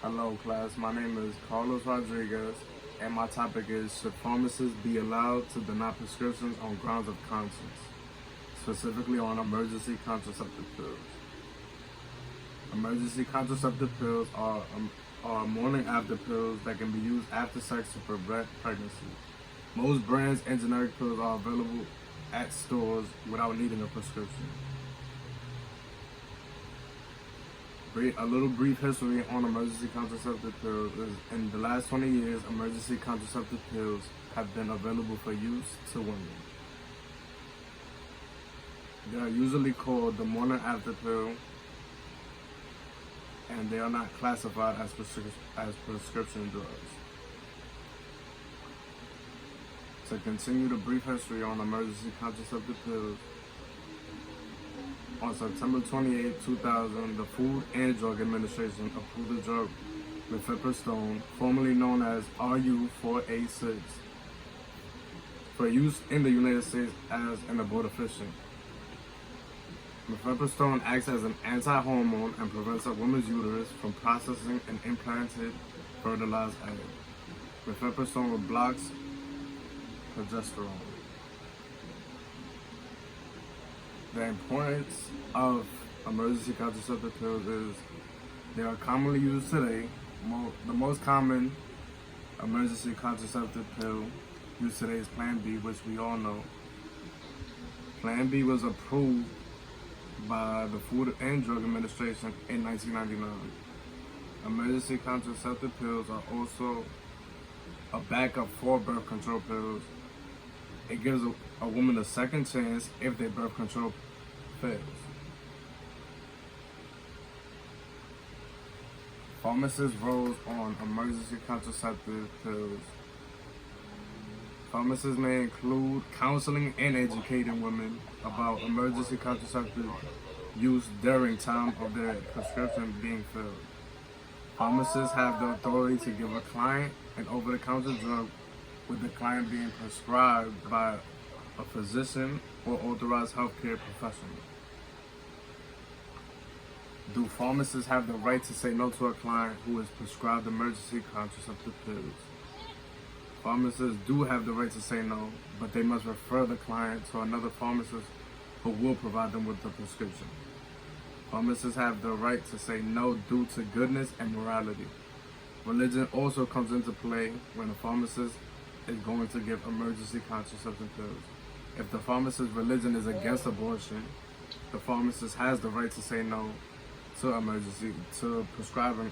Hello class, my name is Carlos Rodriguez and my topic is should pharmacists be allowed to deny prescriptions on grounds of conscience, specifically on emergency contraceptive pills. Emergency contraceptive pills are morning after pills that can be used after sex to prevent pregnancy. Most brands and generic pills are available at stores without needing a prescription. A little brief history on emergency contraceptive pills is in the last 20 years, emergency contraceptive pills have been available for use to women. They are usually called the morning after pill, and they are not classified as prescription drugs. To continue the brief history on emergency contraceptive pills, on September 28, 2000, the Food and Drug Administration approved the drug mifepristone, formerly known as RU-486, for use in the United States as an abortifacient. Mifepristone acts as an anti-hormone and prevents a woman's uterus from processing an implanted fertilized egg. Mifepristone blocks progesterone. The importance of emergency contraceptive pills is they are commonly used today. The most common emergency contraceptive pill used today is Plan B, which we all know. Plan B was approved by the Food and Drug Administration in 1999. Emergency contraceptive pills are also a backup for birth control pills. It gives a woman a second chance if their birth control fails. Pharmacists' roles on emergency contraceptive pills. Pharmacists may include counseling and educating women about emergency contraceptive use during time of their prescription being filled. Pharmacists have the authority to give a client an over-the-counter drug with the client being prescribed by a physician or authorized healthcare professional. Do pharmacists have the right to say no to a client who is prescribed emergency contraceptive pills? Pharmacists do have the right to say no, but they must refer the client to another pharmacist who will provide them with the prescription. Pharmacists have the right to say no due to goodness and morality. Religion also comes into play when a pharmacist is going to give emergency contraceptive pills. If the pharmacist's religion is against abortion, the pharmacist has the right to say no to prescribing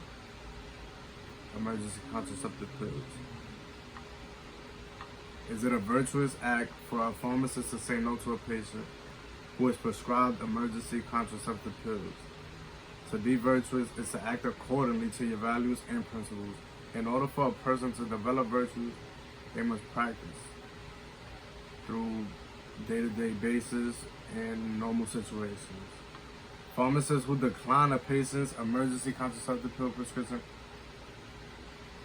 emergency contraceptive pills. Is it a virtuous act for a pharmacist to say no to a patient who is prescribed emergency contraceptive pills? To be virtuous is to act accordingly to your values and principles. In order for a person to develop virtues, they must practice through day-to-day basis and normal situations. Pharmacists who decline a patient's emergency contraceptive pill prescription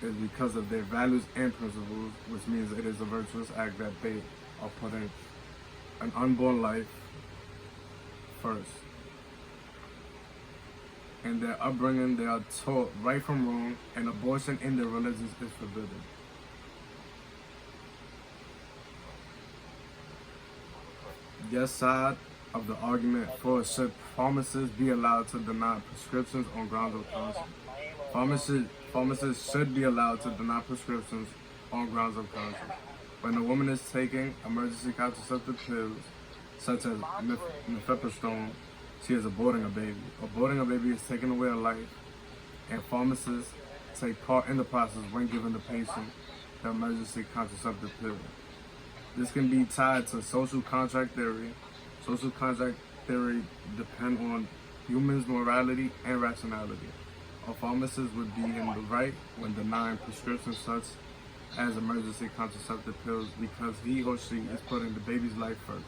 is because of their values and principles, which means it is a virtuous act that they are putting an unborn life first. In their upbringing, they are taught right from wrong, and abortion in their religions is forbidden. Yes side of the argument for should pharmacists be allowed to deny prescriptions on grounds of conscience. Pharmacists should be allowed to deny prescriptions on grounds of conscience. When a woman is taking emergency contraceptive pills, such as mifepristone, she is aborting a baby. Aborting a baby is taking away a life, and pharmacists take part in the process when giving the patient the emergency contraceptive pill. This can be tied to social contract theory. Social contract theory depends on humans' morality and rationality. A pharmacist would be in the right when denying prescriptions such as emergency contraceptive pills because he or she is putting the baby's life first.